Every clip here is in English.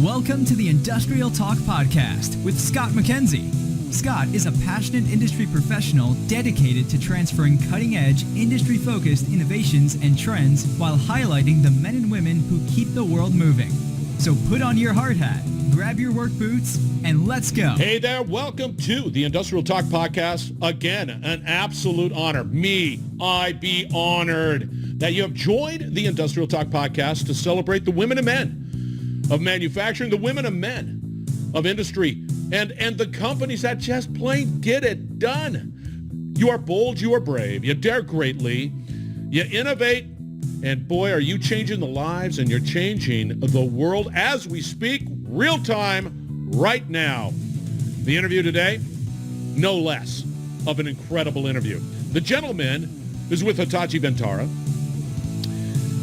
Welcome to the Industrial Talk Podcast with Scott McKenzie. Scott is a passionate industry professional dedicated to transferring cutting-edge, industry-focused innovations and trends while highlighting the men and women who keep the world moving. So put on your hard hat, grab your work boots, and let's go. Hey there, welcome to the Industrial Talk Podcast. Again, an absolute honor. I be honored that you have joined the Industrial Talk Podcast to celebrate the women and men of manufacturing, the women and men of industry, and the companies that just plain get it done. You are bold, you are brave, you dare greatly, you innovate, and boy, are you changing the lives, and you're changing the world as we speak, real time, right now. The interview today, no less of an incredible interview. The gentleman is with Hitachi Vantara.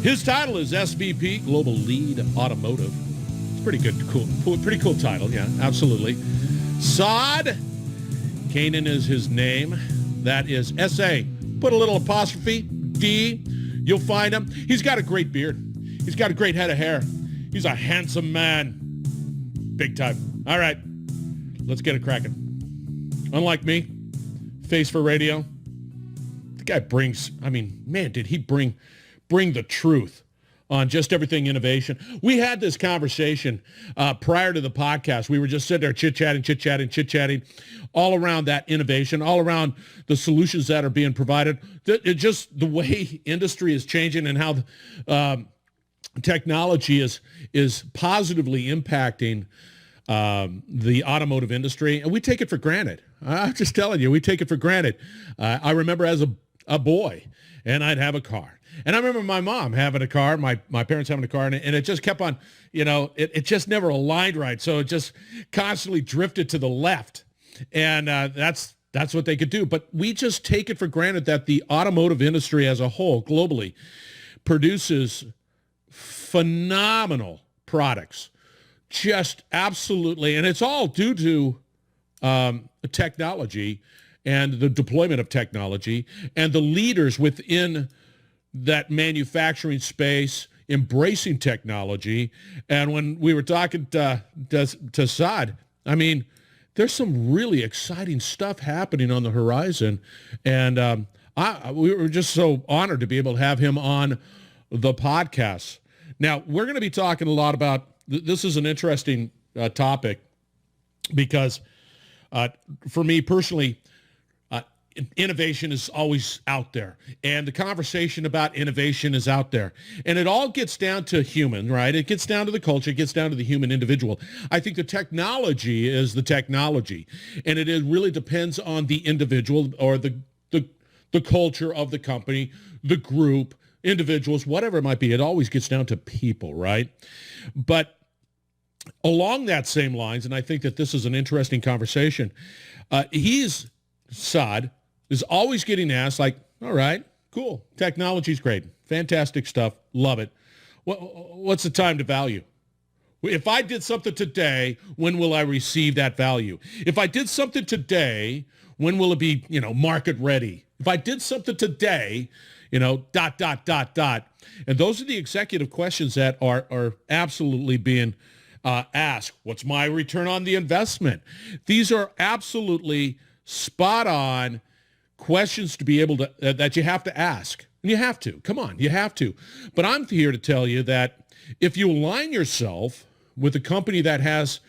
His title is SVP Global Lead Automotive. Pretty cool title, yeah, absolutely. Sa'd Kanan is his name. That is S-A. Put a little apostrophe, D. You'll find him. He's got a great beard. He's got a great head of hair. He's a handsome man. Big time. All right, let's get it cracking. Unlike me, face for radio, the guy brings, did he bring the truth on just everything innovation. We had this conversation prior to the podcast. We were just sitting there chit-chatting, all around that innovation, all around the solutions that are being provided. Just the way industry is changing and how technology is positively impacting the automotive industry. And we take it for granted. I'm just telling you, we take it for granted. I remember as a boy, and I'd have a car. And I remember my mom having a car, my parents having a car, and it just kept on, it just never aligned right. So it just constantly drifted to the left. And that's what they could do. But we just take it for granted that the automotive industry as a whole, globally, produces phenomenal products. Just absolutely. And it's all due to technology and the deployment of technology and the leaders within that manufacturing space, embracing technology. And when we were talking to Sa'd, there's some really exciting stuff happening on the horizon. And we were just so honored to be able to have him on the podcast. Now, we're going to be talking a lot about, this is an interesting topic because for me personally, innovation is always out there, and the conversation about innovation is out there, and it all gets down to human, right? It gets down to the culture, it gets down to the human individual. I think the technology is the technology, and it really depends on the individual or the culture of the company, the group, individuals, whatever it might be. It always gets down to people, right? But along that same lines, and I think that this is an interesting conversation, Sa'd is always getting asked, like, all right, cool, technology's great, fantastic stuff, love it. What's the time to value? If I did something today, when will I receive that value? If I did something today, when will it be, market ready? If I did something today, And those are the executive questions that are absolutely being asked. What's my return on the investment? These are absolutely spot on questions to be able to, that you have to ask. And you have to. Come on, you have to. But I'm here to tell you that if you align yourself with a company that has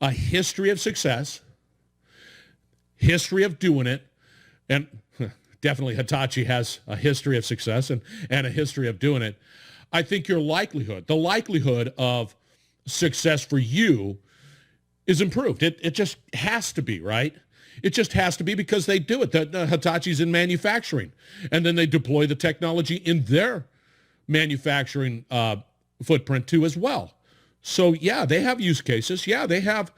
a history of success, history of doing it, and definitely Hitachi has a history of success and a history of doing it, I think the likelihood of success for you is improved. It just has to be, right? It just has to be, because they do it. The Hitachi's in manufacturing, and then they deploy the technology in their manufacturing footprint too as well. So yeah, they have use cases. Yeah, they have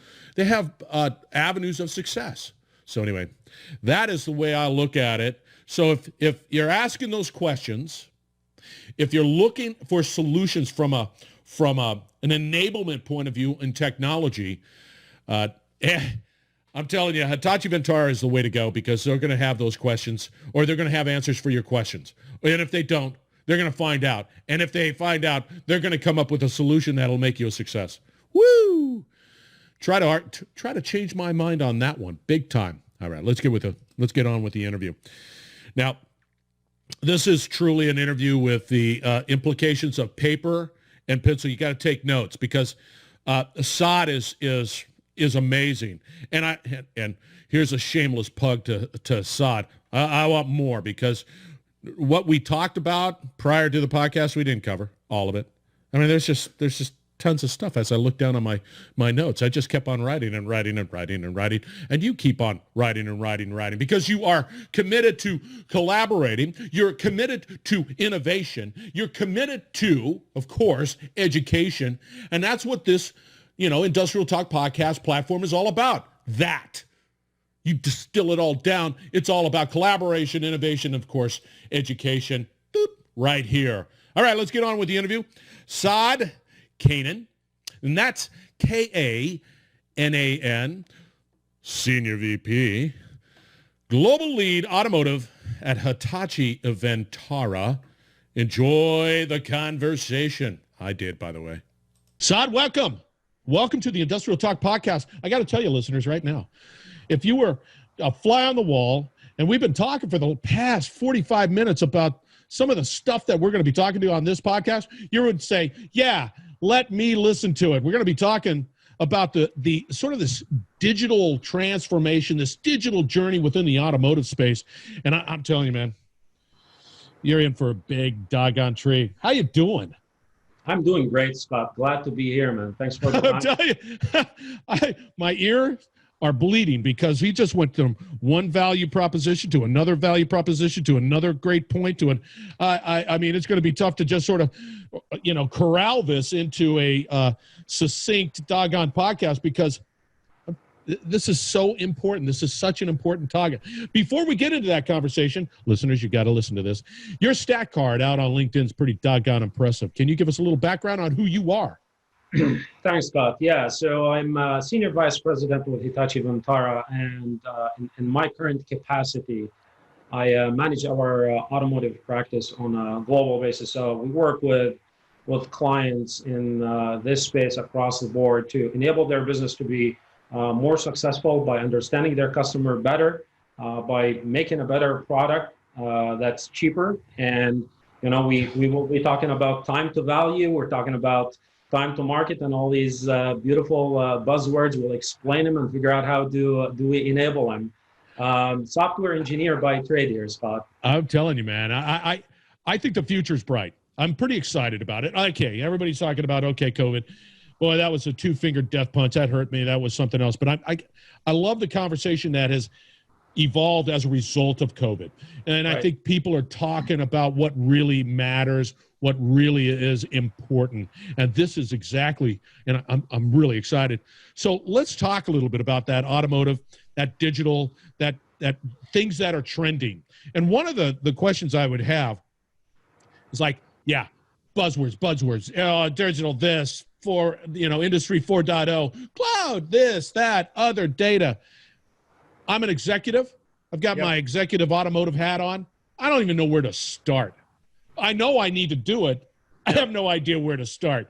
avenues of success. So anyway, that is the way I look at it. So if you're asking those questions, if you're looking for solutions from an enablement point of view in technology, I'm telling you, Hitachi Vantara is the way to go, because they're going to have those questions, or they're going to have answers for your questions. And if they don't, they're going to find out. And if they find out, they're going to come up with a solution that'll make you a success. Woo! Try to change my mind on that one, big time. All right, let's get on with the interview. Now, this is truly an interview with the implications of paper and pencil. You got to take notes because Sa'd is amazing. And here's a shameless plug to Sa'd. I want more because what we talked about prior to the podcast, we didn't cover all of it. I mean, there's just tons of stuff. As I look down on my notes, I just kept on writing and writing and writing and writing. And you keep on writing and writing and writing because you are committed to collaborating. You're committed to innovation. You're committed to, of course, education. And that's what this, Industrial Talk podcast platform is all about. That. You distill it all down. It's all about collaboration, innovation, of course, education. Boop, right here. All right, let's get on with the interview. Sa'd Kanan, and that's Kanan, Senior VP, Global Lead Automotive at Hitachi Vantara. Enjoy the conversation. I did, by the way. Sa'd, welcome. Welcome to the Industrial Talk podcast. I got to tell you, listeners, right now, if you were a fly on the wall, and we've been talking for the past 45 minutes about some of the stuff that we're going to be talking to on this podcast, you would say, yeah, let me listen to it. We're going to be talking about the sort of this digital transformation, this digital journey within the automotive space. And I'm telling you, man, you're in for a big doggone treat. How you doing? I'm doing great, Scott. Glad to be here, man. Thanks for the time. I'll tell you, my ears are bleeding because he just went from one value proposition to another value proposition to another great point to I mean, it's going to be tough to just sort of, corral this into a succinct doggone podcast because this is so important. This is such an important target. Before we get into that conversation, listeners, you got to listen to this. Your stat card out on LinkedIn is pretty doggone impressive. Can you give us a little background on who you are? Thanks, Scott. Yeah, so I'm Senior Vice President with Hitachi Vantara, and in my current capacity, I manage our automotive practice on a global basis. So we work with clients in this space across the board to enable their business to be more successful by understanding their customer better, by making a better product that's cheaper. And, we will be talking about time to value. We're talking about time to market and all these beautiful buzzwords. We'll explain them and figure out how do we enable them. Software engineer by trade here, Scott. I'm telling you, man, I think the future's bright. I'm pretty excited about it. Okay, everybody's talking about, COVID. Boy, that was a two-fingered death punch. That hurt me. That was something else. But I love the conversation that has evolved as a result of COVID. And right. I think people are talking about what really matters, what really is important. And this is exactly, and I'm really excited. So let's talk a little bit about that automotive, that digital, that things that are trending. And one of the questions I would have is like, yeah, buzzwords, digital this, for, industry 4.0, cloud, this, that, other data. I'm an executive. I've got my executive automotive hat on. I don't even know where to start. I know I need to do it. I have no idea where to start.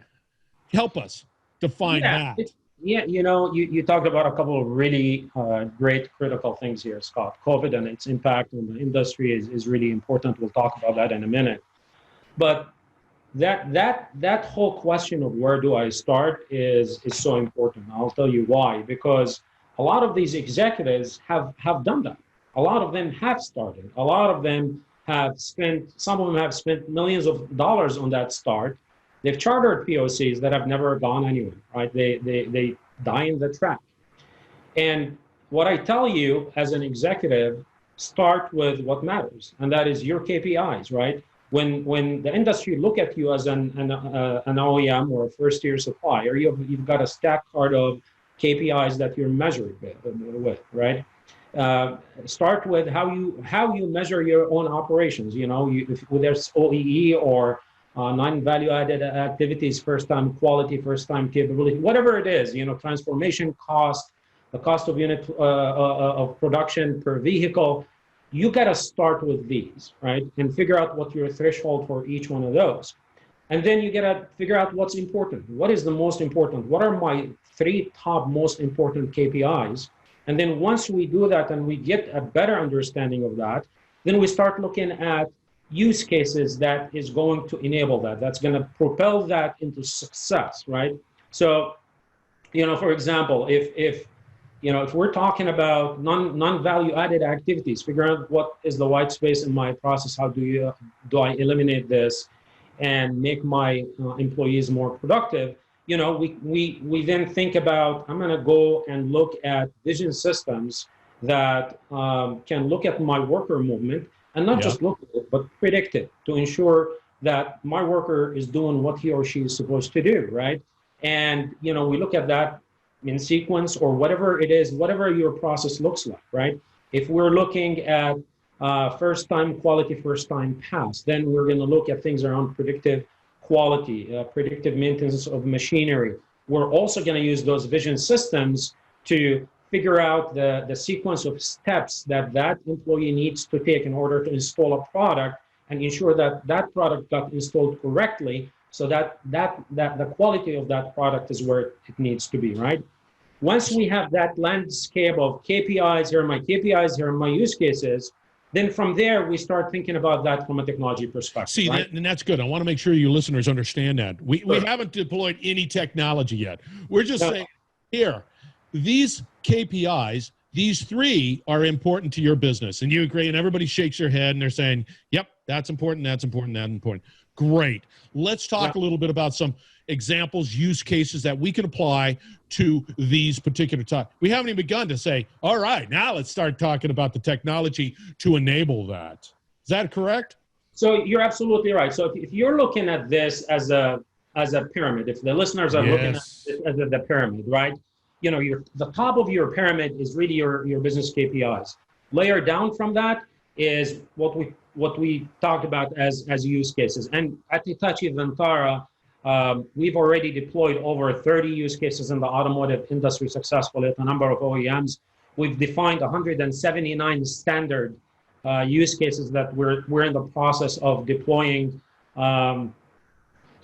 Help us define that. You talked about a couple of really great critical things here, Scott. COVID and its impact on the industry is really important. We'll talk about that in a minute. But that whole question of where do I start is so important. I'll tell you why. Because a lot of these executives have done that. A lot of them have started. A lot of them have spent, some of them have spent millions of dollars on that start. They've chartered POCs that have never gone anywhere, right? They die in the track. And what I tell you as an executive, start with what matters, and that is your KPIs, right? When the industry look at you as an OEM or a first-tier supplier, you've got a stack card of KPIs that you're measured with, right? Start with how you measure your own operations. If there's OEE or non-value-added activities, first-time quality, first-time capability, whatever it is, transformation cost, the cost of unit of production per vehicle. You got to start with these, right? And figure out what your threshold for each one of those. And then you got to figure out what's important. What is the most important? What are my 3 top most important KPIs? And then once we do that and we get a better understanding of that, then we start looking at use cases that is going to enable that. That's going to propel that into success, right? So, for example, if we're talking about non-value added activities, figure out what is the white space in my process. How do I eliminate this and make my employees more productive? We then think about, I'm going to go and look at vision systems that can look at my worker movement and not just look at it, but predict it to ensure that my worker is doing what he or she is supposed to do, right? And, we look at that in sequence or whatever it is, whatever your process looks like, right? If we're looking at first time quality, first time pass, then we're going to look at things around predictive quality, predictive maintenance of machinery. We're also going to use those vision systems to figure out the sequence of steps that employee needs to take in order to install a product and ensure that that product got installed correctly, so that the quality of that product is where it needs to be, right? Once we have that landscape of KPIs, here are my KPIs, here are my use cases, then from there, we start thinking about that from a technology perspective. See, right? and that's good. I want to make sure you listeners understand that. We haven't deployed any technology yet. We're just saying, here, these KPIs, these 3 are important to your business. And you agree, and everybody shakes their head, and they're saying, yep, that's important, that's important, that's important. Great. Let's talk a little bit about some examples, use cases that we can apply to these particular topics. We haven't even begun to say, all right, now let's start talking about the technology to enable that. Is that correct? So you're absolutely right. So if you're looking at this as a pyramid, if the listeners are looking at it as the pyramid, right? The top of your pyramid is really your business KPIs. Layer down from that is what we talked about as use cases. And at Hitachi Vantara, we've already deployed over 30 use cases in the automotive industry successfully at a number of OEMs. We've defined 179 standard use cases that we're in the process of deploying.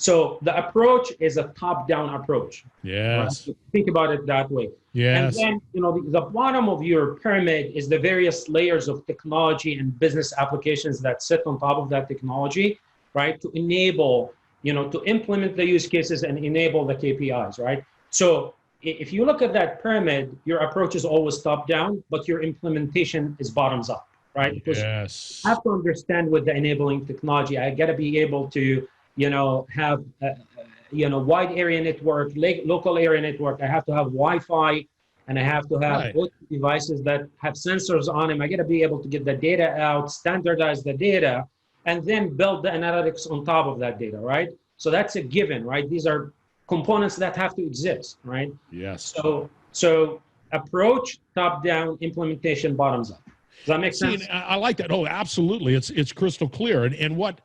So the approach is a top-down approach. Yes. Right? So think about it that way. Yes. And then, the bottom of your pyramid is the various layers of technology and business applications that sit on top of that technology, right? To enable, to implement the use cases and enable the KPIs, right? So if you look at that pyramid, your approach is always top-down, but your implementation is bottoms-up, right? Because I have to understand with the enabling technology, I got to be able to have wide area network, local area network. I have to have Wi-Fi, and I have to have both devices that have sensors on them. I got to be able to get the data out, standardize the data, and then build the analytics on top of that data, right? So that's a given, right? These are components that have to exist, right? Yes. So approach top-down, implementation bottoms-up. Does that make sense? I like that. Oh, absolutely. It's crystal clear. And what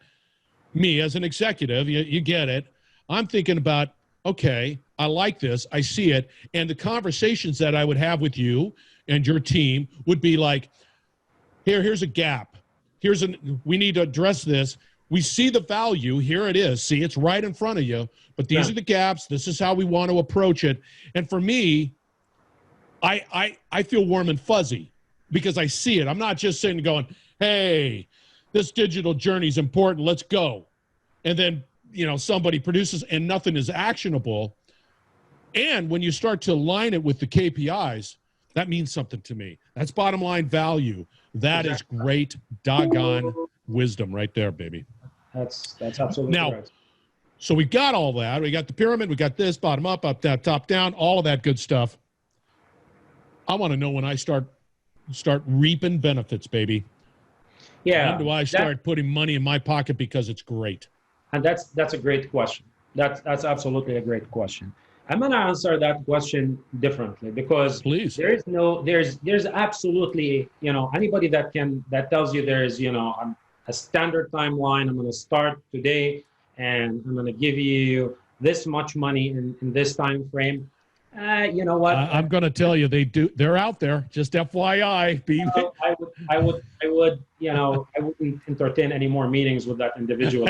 me as an executive, you get it. I'm thinking about, okay, I like this. I see it. And the conversations that I would have with you and your team would be like, here's a gap. We need to address this. We see the value. Here it is. See, it's right in front of you. But these are the gaps. This is how we want to approach it. And for me, I feel warm and fuzzy because I see it. I'm not just sitting going, hey, this digital journey is important. Let's go. And then, somebody produces and nothing is actionable. And when you start to align it with the KPIs, that means something to me. That's bottom line value. That is great doggone wisdom right there, baby. That's absolutely right. So we got all that. We got the pyramid. We got this bottom up, up down, top down, all of that good stuff. I want to know when I start reaping benefits, baby. Yeah. When do I start putting money in my pocket because it's great? And that's a great question. That's absolutely a great question. I'm going to answer that question differently because there's absolutely, anybody that tells you there's, a standard timeline. I'm going to start today and I'm going to give you this much money in this time frame. You know what? I'm going to tell you, they're out there. Just FYI. I would, I wouldn't entertain any more meetings with that individual.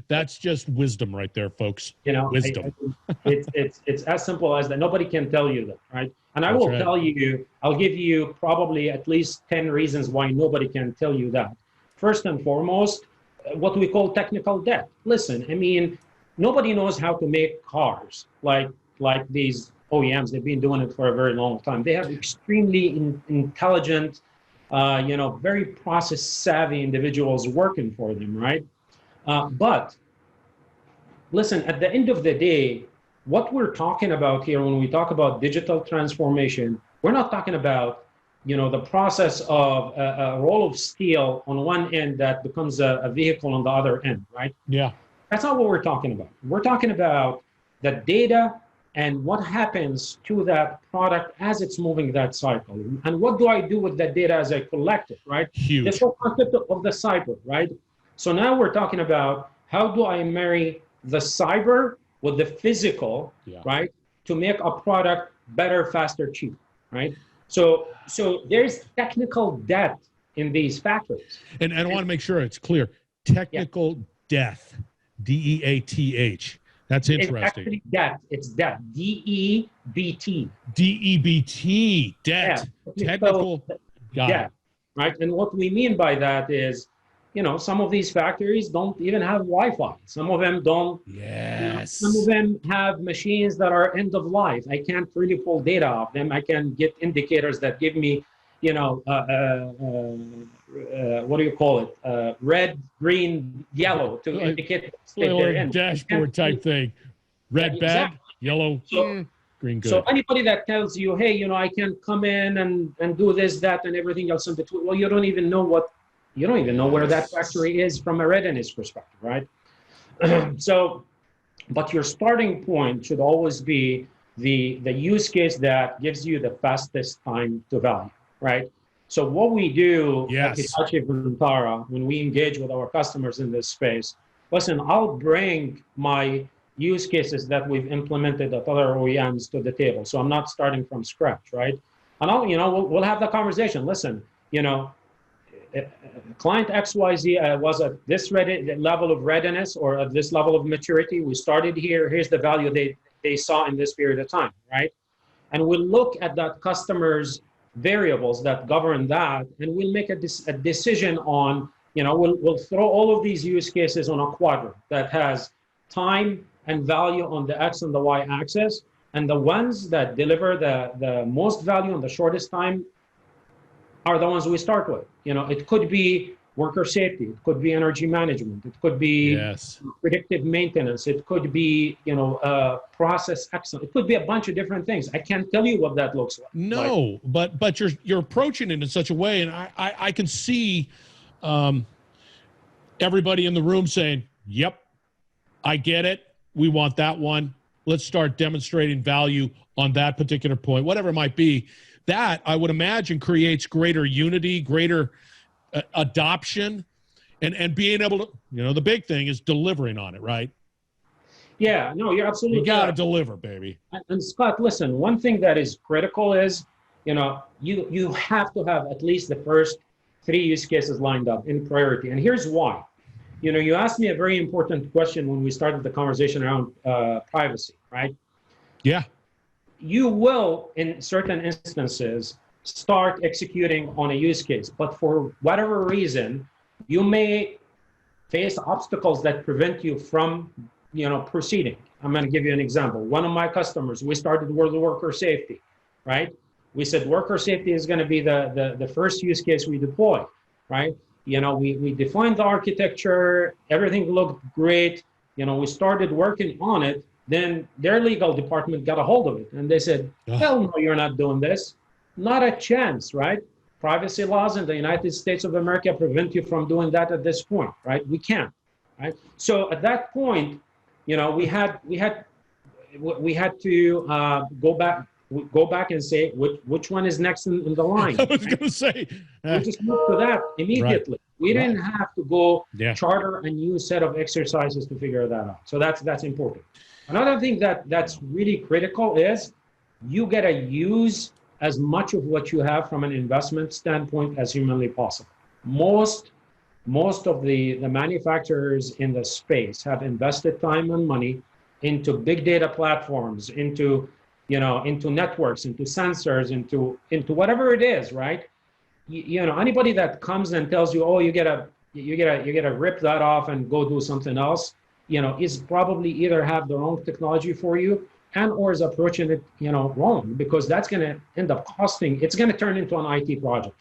That's just wisdom right there, folks. Wisdom. It's as simple as that. Nobody can tell you that, right? And I That's will right. tell you, I'll give you probably at least 10 reasons why nobody can tell you that. First and foremost, what we call technical debt. Listen, I mean, nobody knows how to make cars like these OEMs. They've been doing it for a very long time. They have extremely intelligent, very process savvy individuals working for them, right? But listen, at the end of the day, what we're talking about here when we talk about digital transformation, we're not talking about, the process of a roll of steel on one end that becomes a vehicle on the other end, right? Yeah. That's not what we're talking about. We're talking about the data and what happens to that product as it's moving that cycle. And what do I do with that data as I collect it, right? Huge. This whole concept of the cyber, right? So now we're talking about how do I marry the cyber with the physical, right? To make a product better, faster, cheaper, right? So there's technical debt in these factories. And I want to make sure it's clear. Technical death. DEATH. That's interesting. It's actually debt. It's debt. DEBT. DEBT. Debt. Yeah. Technical debt. Right. And what we mean by that is, some of these factories don't even have Wi-Fi. Some of them don't. Yes. Some of them have machines that are end of life. I can't really pull data off them. I can get indicators that give me, what do you call it? Red, green, yellow to indicate they're in. Dashboard type thing. Red bad, yellow, green good. So anybody that tells you, hey, I can come in and do this, that, and everything else in between, well, you don't even know where that factory is from a readiness perspective, right? But your starting point should always be the use case that gives you the fastest time to value, right? So what we do at Hitachi Vantara, when we engage with our customers in this space, listen, I'll bring my use cases that we've implemented at other OEMs to the table. So I'm not starting from scratch, right? And we'll have the conversation. Listen, client XYZ was at this level of readiness or at this level of maturity. We started here. Here's the value they saw in this period of time, right? And we'll look at that customer's variables that govern that, and we'll make a decision on, we'll throw all of these use cases on a quadrant that has time and value on the X and the Y axis, and the ones that deliver the most value in the shortest time are the ones we start with. It could be worker safety, it could be energy management, it could be predictive maintenance, it could be process excellence, it could be a bunch of different things. I can't tell you what that looks like. No, but you're approaching it in such a way, and I can see everybody in the room saying, "Yep, I get it. We want that one. Let's start demonstrating value on that particular point," whatever it might be. That, I would imagine, creates greater unity, greater adoption, and being able to, the big thing is delivering on it, right? Yeah, no, you're absolutely You got to deliver, baby. And Scott, listen, one thing that is critical is, you have to have at least the first 3 use cases lined up in priority. And here's why. You asked me a very important question when we started the conversation around privacy, right? Yeah. You will, in certain instances, start executing on a use case, but for whatever reason, you may face obstacles that prevent you from, proceeding. I'm going to give you an example. One of my customers, we started with worker safety, right? We said worker safety is going to be the first use case we deploy, right? We defined the architecture, everything looked great. We started working on it. Then their legal department got a hold of it and they said, hell no, you're not doing this. Not a chance, right? Privacy laws in the United States of America prevent you from doing that at this point, right? We can't, right? So at that point, we had to go back and say which one is next in the line. I was going to say. We just moved to that immediately. Right. We didn't have to go charter a new set of exercises to figure that out. So that's important. Another thing that's really critical is you got to use as much of what you have from an investment standpoint as humanly possible. Most of the manufacturers in the space have invested time and money into big data platforms, into into networks, into sensors, into whatever it is, right? Anybody that comes and tells you, oh, you gotta rip that off and go do something else, is probably either have the wrong technology for you and or is approaching it wrong, because that's going to end up costing. It's going to turn into an IT project,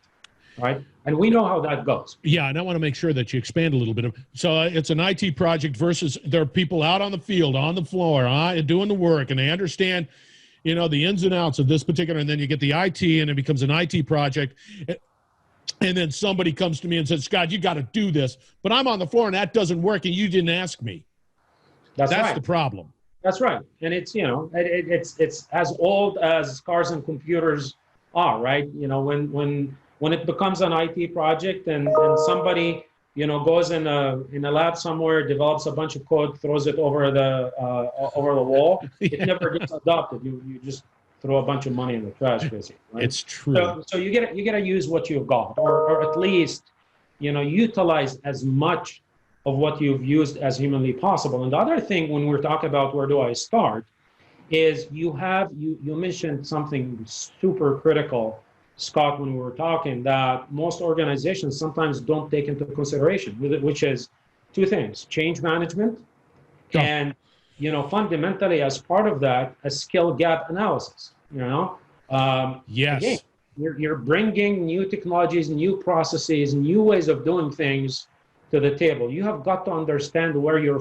right? And we know how that goes. Yeah, and I want to make sure that you expand a little bit. So it's an IT project versus there are people out on the field, on the floor, doing the work, and they understand, the ins and outs of this particular, and then you get the IT, and it becomes an IT project. And then somebody comes to me and says, Scott, you got to do this, but I'm on the floor and that doesn't work, and you didn't ask me. That's right. The problem. That's right. And it's, it's as old as cars and computers are, right? When it becomes an IT project and somebody, goes in a lab somewhere, develops a bunch of code, throws it over the wall, it never gets adopted. You just throw a bunch of money in the trash, basically. Right? It's true. So you gotta use what you've got, or at least, utilize as much of what you've used as humanly possible. And the other thing, when we're talking about where do I start, is you mentioned something super critical, Scott, when we were talking, that most organizations sometimes don't take into consideration, which is two things: change management, and fundamentally, as part of that, a skill gap analysis. Yes. Again, you're bringing new technologies, new processes, new ways of doing things to the table. You have got to understand where your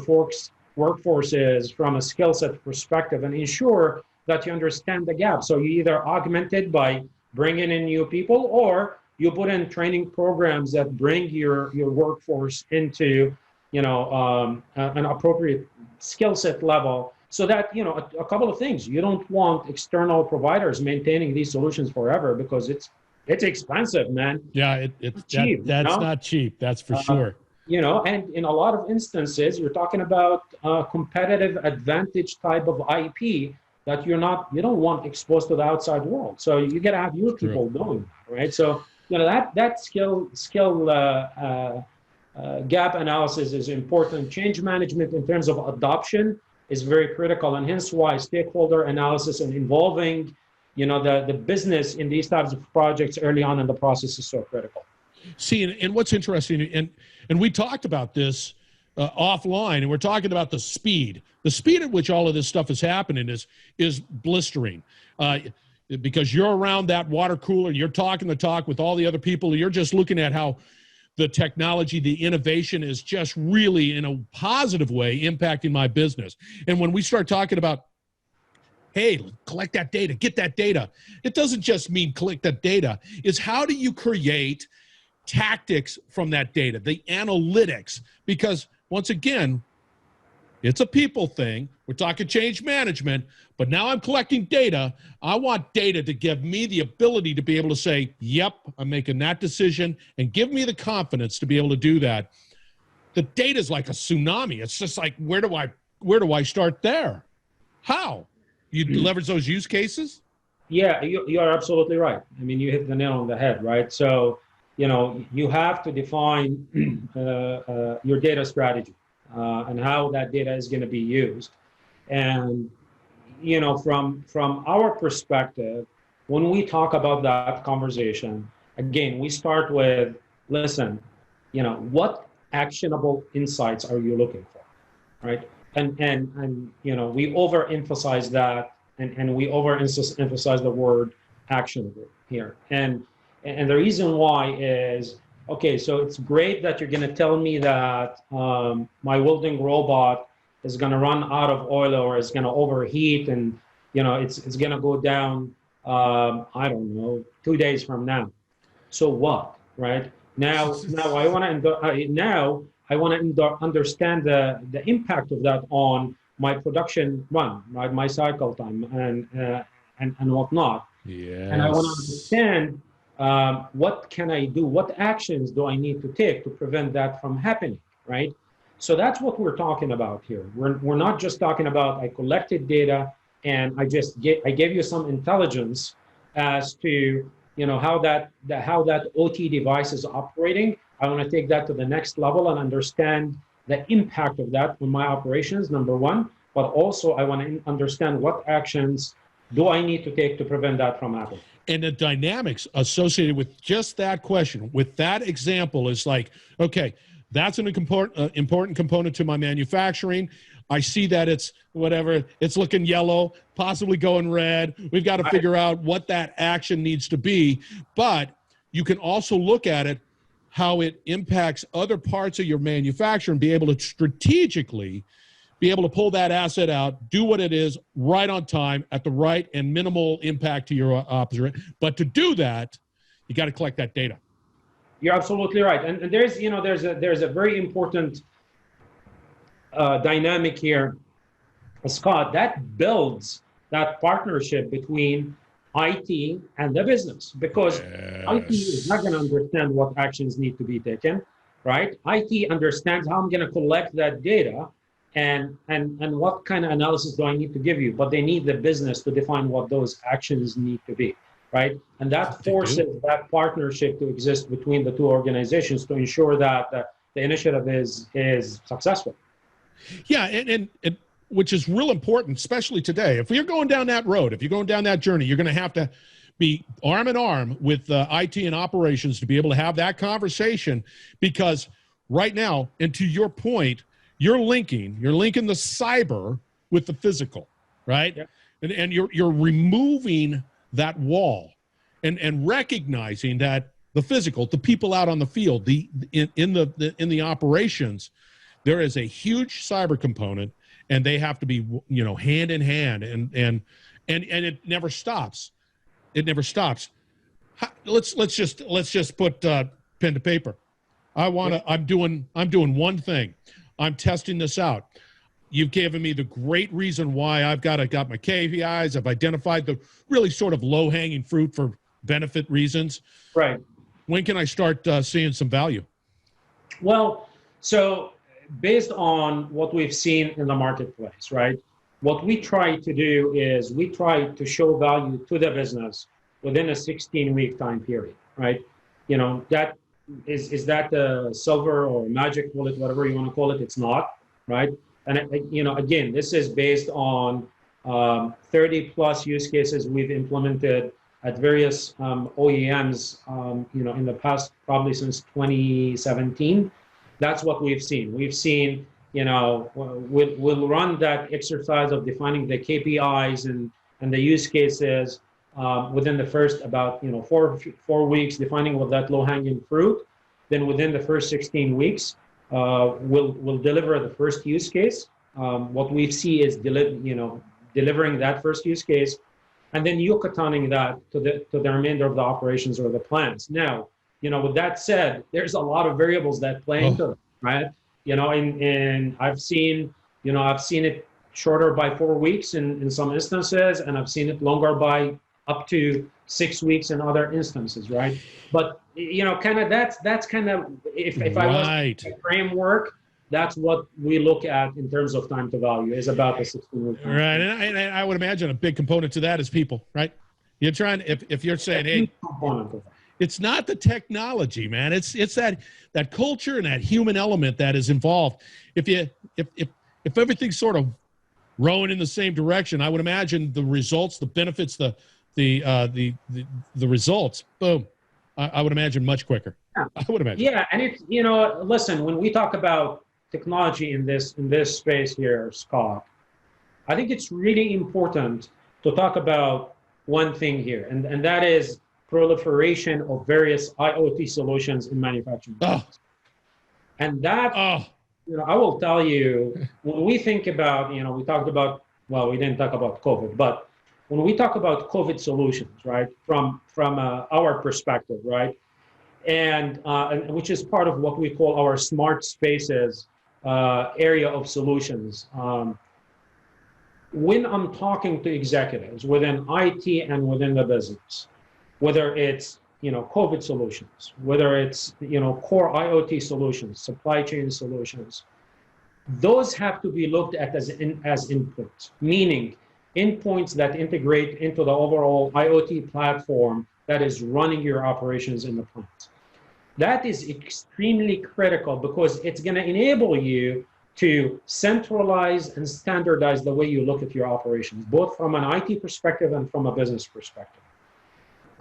workforce is from a skill set perspective and ensure that you understand the gap. So you either augment it by bringing in new people, or you put in training programs that bring your workforce into an appropriate skill set level, so that a couple of things. You don't want external providers maintaining these solutions forever, because it's expensive, man. Yeah, it's cheap. That's not cheap. That's for sure. And in a lot of instances, you're talking about competitive advantage type of IP that you don't want exposed to the outside world. So you got to have your people doing that, right? So that skill gap analysis is important. Change management in terms of adoption is very critical, and hence why stakeholder analysis and involving the business in these types of projects early on in the process is so critical. See, and what's interesting, and we talked about this offline, and we're talking about the speed at which all of this stuff is happening is blistering, because you're around that water cooler, you're talking the talk with all the other people, you're just looking at how the technology, the innovation is just really in a positive way impacting my business. And when we start talking about, hey, collect that data, get that data, it doesn't just mean collect that data. It's how do you create tactics from that data, the analytics, because once again, it's a people thing. We're talking change management, but now I'm collecting data. I want data to give me the ability to be able to say, yep, I'm making that decision, and give me the confidence to be able to do that. The data is like a tsunami. It's just like, where do I start there? How? You leverage those use cases? Yeah, you are absolutely right. I mean, you hit the nail on the head, right? So, you have to define your data strategy. And how that data is going to be used. And, from our perspective, when we talk about that conversation, again, we start with, listen, what actionable insights are you looking for, right? And we overemphasize that, and we overemphasize the word actionable here. And the reason why is, okay, so it's great that you're going to tell me that my welding robot is going to run out of oil or is going to overheat, and it's going to go down, I don't know, 2 days from now. So what, right? Now I want to understand the impact of that on my production run, right? My cycle time and whatnot. Yes. And I want to understand. What can I do? What actions do I need to take to prevent that from happening, right? So that's what we're talking about here. We're not just talking about I collected data, and I gave you some intelligence as to how that OT device is operating. I want to take that to the next level and understand the impact of that on my operations, number one, but also I want to understand what actions do I need to take to prevent that from happening. And the dynamics associated with just that question, with that example, is like, okay, that's an important component to my manufacturing. I see that it's looking yellow, possibly going red. We've got to figure out what that action needs to be. But you can also look at it, how it impacts other parts of your manufacturing, be able to strategically be able to pull that asset out, do what it is right on time at the right and minimal impact to your opposite. But to do that, you got to collect that data. You're absolutely right. And there's a very important dynamic here, Scott, that builds that partnership between IT and the business, because IT is not going to understand what actions need to be taken, right? IT understands how I'm going to collect that data and what kind of analysis do I need to give you, but they need the business to define what those actions need to be, right? And that forces that partnership to exist between the two organizations to ensure that the initiative is successful. Yeah, and which is real important, especially today. If you're going down that road, if you're going down that journey, you're going to have to be arm in arm with IT and operations to be able to have that conversation, because right now, and to your point, you're linking the cyber with the physical, right? Yep. And you're removing that wall and recognizing that the physical, the people out on the field, in the operations, there is a huge cyber component, and they have to be, hand in hand, and it never stops. It never stops. Let's just put pen to paper. I'm doing one thing. I'm testing this out. You've given me the great reason why I've got my KPIs. I've identified the really sort of low-hanging fruit for benefit reasons. Right. When can I start seeing some value? Well, so based on what we've seen in the marketplace, right? What we try to do is we try to show value to the business within a 16-week time period, right? That is that the silver or magic bullet, whatever you want to call it? It's not, right? And again, this is based on 30 plus use cases we've implemented at various OEMs, in the past, probably since 2017. That's what we've seen. We've seen, we'll run that exercise of defining the KPIs and the use cases within the first about 4 weeks, defining what that low-hanging fruit. Then within the first 16 weeks, we'll deliver the first use case. What we see is delivering that first use case, and then yucataning that to the remainder of the operations or the plants. Now, with that said, there's a lot of variables that play into it, right? And I've seen it shorter by 4 weeks in some instances, and I've seen it longer by up to 6 weeks in other instances, right? But kind of that's kind of if I was a framework, that's what we look at in terms of time to value, is about the 16-week. Right, and I would imagine a big component to that is people, right? You're trying, if you're saying, hey, it's not the technology, man. It's that culture and that human element that is involved. If everything's sort of rowing in the same direction, I would imagine the results, the benefits, the results, boom, I would imagine much quicker. Yeah. I would imagine. Yeah, and it's listen, when we talk about technology in this space here, Scott, I think it's really important to talk about one thing here, and that is proliferation of various IoT solutions in manufacturing. And that, I will tell you, when we think about, we talked about, well, we didn't talk about COVID, but when we talk about COVID solutions, right, from our perspective, right, and which is part of what we call our smart spaces area of solutions. When I'm talking to executives within IT and within the business, whether it's COVID solutions, whether it's core IoT solutions, supply chain solutions, those have to be looked at as inputs. Meaning, endpoints that integrate into the overall IoT platform that is running your operations in the plant. That is extremely critical because it's going to enable you to centralize and standardize the way you look at your operations, both from an IT perspective and from a business perspective.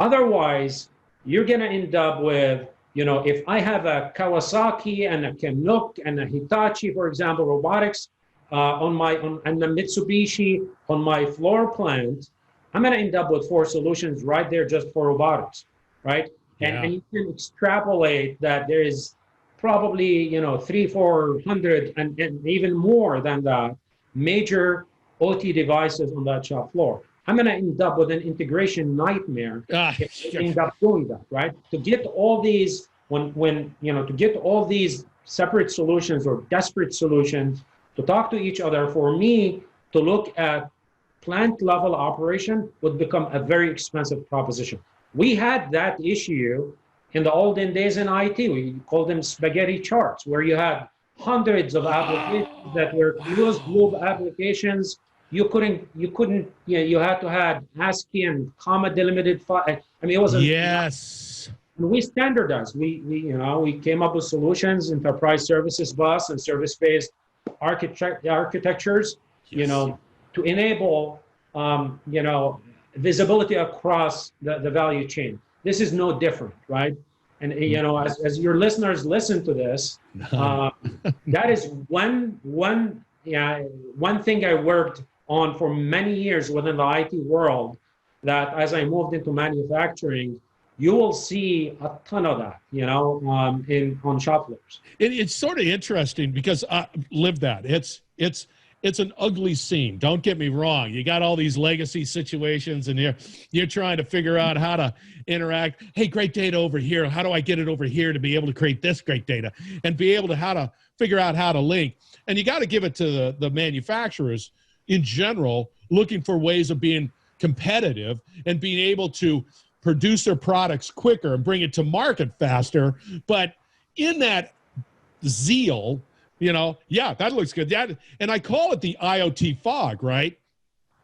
Otherwise, you're going to end up with, if I have a Kawasaki and a Canuck and a Hitachi, for example, robotics and a Mitsubishi on my floor plant, I'm going to end up with 4 solutions right there just for robotics, right? Yeah. And you can extrapolate that there is probably 300-400 and even more than that major OT devices on that shop floor. I'm going to end up with an integration nightmare if I end up doing that, right? To get all these to get all these separate solutions or disparate solutions to talk to each other, for me to look at plant level operation would become a very expensive proposition. We had that issue in the olden days in IT. We called them spaghetti charts, where you had hundreds of applications that were closed loop applications. You had to have ASCII and comma delimited file. I mean, it was yes. And we standardized. We came up with solutions, enterprise services bus and service-based architectures, yes. To enable, visibility across the value chain. This is no different, right? And as your listeners listen to this, that is one thing I worked on for many years within the IT world, that as I moved into manufacturing, you will see a ton of that, on shop floors. It's sort of interesting because I lived that. It's an ugly scene. Don't get me wrong. You got all these legacy situations, and you're trying to figure out how to interact. Hey, great data over here. How do I get it over here to be able to create this great data and be able to how to figure out how to link? And you got to give it to the manufacturers in general, looking for ways of being competitive and being able to produce their products quicker and bring it to market faster. But in that zeal, that looks good. And I call it the IoT fog, right?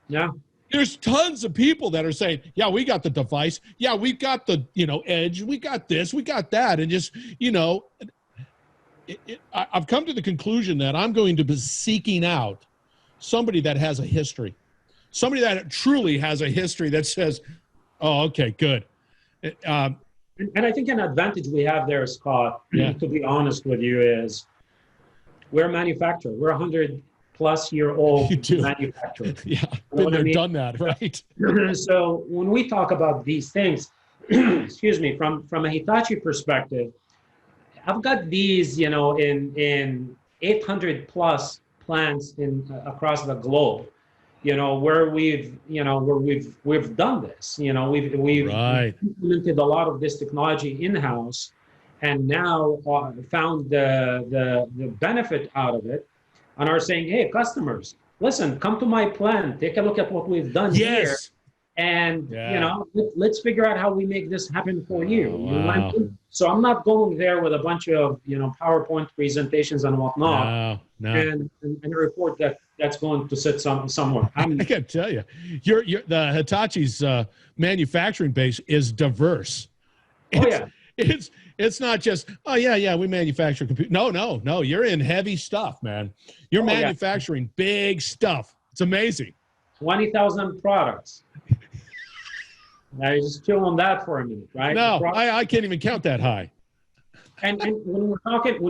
Yeah. There's tons of people that are saying, yeah, we got the device. Yeah, we've got the, edge. We got this, we got that. And just, I've come to the conclusion that I'm going to be seeking out somebody that has a history, somebody that truly has a history that says, oh, okay, good. And I think an advantage we have there, Scott, to be honest with you, is we're a manufacturer. We're 100-plus-year-old manufacturer. Yeah, been there, done that, right? So when we talk about these things, excuse me, from a Hitachi perspective, I've got these, in 800-plus plants across the globe, where we've done this. We've right. implemented a lot of this technology in-house, and now found the benefit out of it, and are saying, hey, customers, listen, come to my plant, take a look at what we've done here, and let's figure out how we make this happen for you. Wow. So I'm not going there with a bunch of PowerPoint presentations and whatnot, and a report that's going to sit somewhere. I can tell you, the Hitachi's manufacturing base is diverse. It's not just, oh, yeah, we manufacture computers. No, you're in heavy stuff, man. You're manufacturing big stuff. It's amazing. 20,000 products. Now you just chill on that for a minute, right? No, I can't even count that high. And when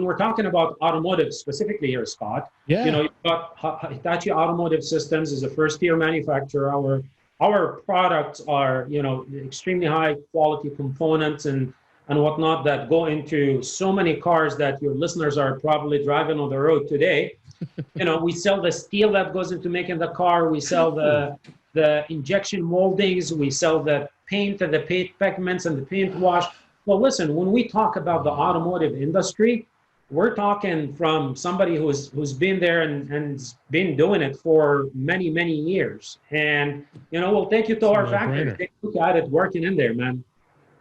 we're talking about automotive specifically here, Scott, you've got Hitachi Automotive Systems is a first-tier manufacturer. Our products are, extremely high quality components and whatnot that go into so many cars that your listeners are probably driving on the road today. We sell the steel that goes into making the car. We sell the injection moldings. We sell the paint and the paint pigments and the paint wash. Well, listen, when we talk about the automotive industry, we're talking from somebody who's been there and been doing it for many, many years. And, we'll take you to our factory. Take a look at it working in there, man.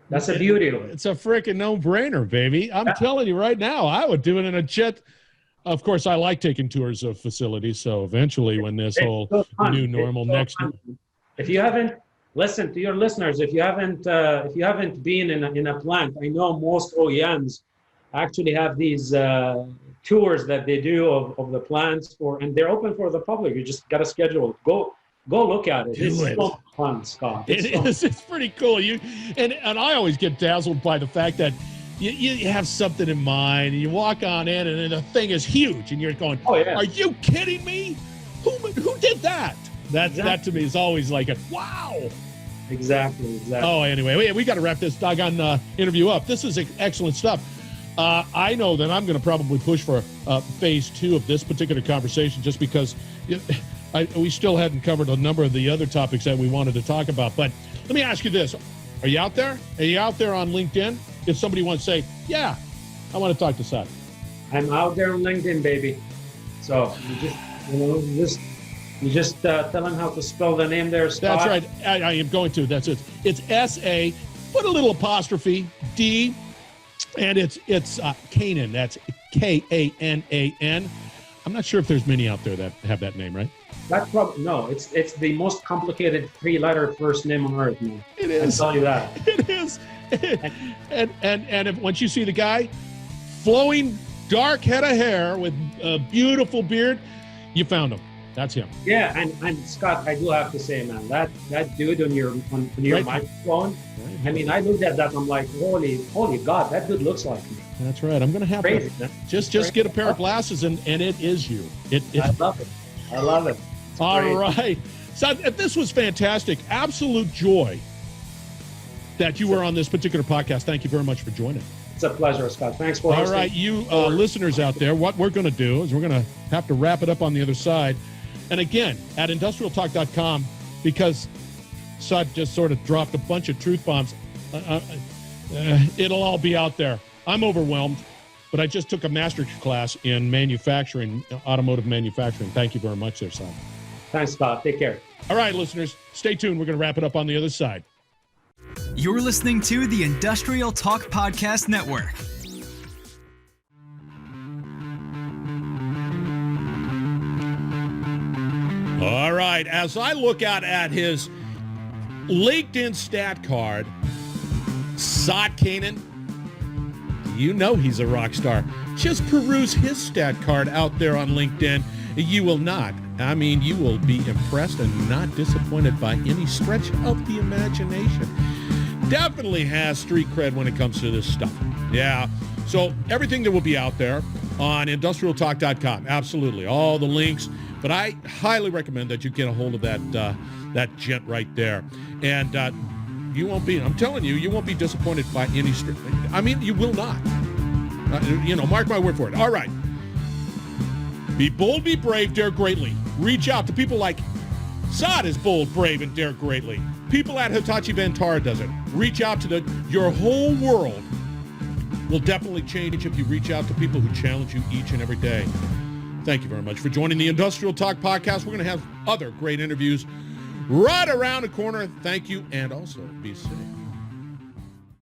That's the beauty of it. It's a freaking no-brainer, baby. I'm telling you right now, I would do it in a Of course, I like taking tours of facilities. So eventually, when this whole new normal if you haven't listened to your listeners, if you haven't been in a plant, I know most OEMs actually have these tours that they do of the plants and they're open for the public. You just got to schedule it. Go look at it. It's so much fun, Scott. It's pretty cool. And I always get dazzled by the fact that you have something in mind and you walk on in and the thing is huge and you're going, oh, yeah. Are you kidding me? Who did that? That to me is always like a wow. Exactly. Oh, anyway, we got to wrap this doggone interview up. This is excellent stuff. I know that I'm going to probably push for phase 2 of this particular conversation just because we still hadn't covered a number of the other topics that we wanted to talk about. But let me ask you this. Are you out there? Are you out there on LinkedIn? If somebody wants to say, yeah, I want to talk to Sa'd. I'm out there on LinkedIn, baby. So you just tell them how to spell the name there, Scott. That's right. I am going to. That's it. It's S-A, put a little apostrophe, D, and it's Kanan. That's K-A-N-A-N. I'm not sure if there's many out there that have that name, right? That's probably no. It's the most complicated 3-letter first name on earth, man. It is. I'll tell you that. It is. and if once you see the guy, flowing dark head of hair with a beautiful beard, you found him. That's him. Yeah, and Scott, I do have to say, man, that dude on your right. Microphone. Right. I mean, I looked at that. I'm like, holy God, that dude looks like me. That's right. I'm gonna have to just get a pair of glasses, and it is you. I love it. I love it. It's all great. right. So this was fantastic. Absolute joy that you were on this particular podcast. Thank you very much for joining. It's a pleasure, Scott. Thanks for hosting. All right, you listeners out there, what we're going to do is we're going to have to wrap it up on the other side. And again, at industrialtalk.com, because Sa'd just sort of dropped a bunch of truth bombs, it'll all be out there. I'm overwhelmed, but I just took a master's class in manufacturing, automotive manufacturing. Thank you very much there, Sa'd. Thanks, Scott. Take care. All right, listeners, stay tuned. We're going to wrap it up on the other side. You're listening to the Industrial Talk Podcast Network. All right, as I look out at his LinkedIn stat card, Sa'd Kanan, you know he's a rock star. Just peruse his stat card out there on LinkedIn. You will not. I mean, you will be impressed and not disappointed by any stretch of the imagination. Definitely has street cred when it comes to this stuff. Yeah. So everything that will be out there on industrialtalk.com. Absolutely. All the links. But I highly recommend that you get a hold of that gent right there. And you won't be, I'm telling you, you won't be disappointed by any street. I mean, you will not. Mark my word for it. All right. Be bold, be brave, dare greatly. Reach out to people like Sa'd is bold, brave, and dare greatly. People at Hitachi Vantara does it. Reach out to your whole world will definitely change if you reach out to people who challenge you each and every day. Thank you very much for joining the Industrial Talk Podcast. We're going to have other great interviews right around the corner. Thank you, and also be safe.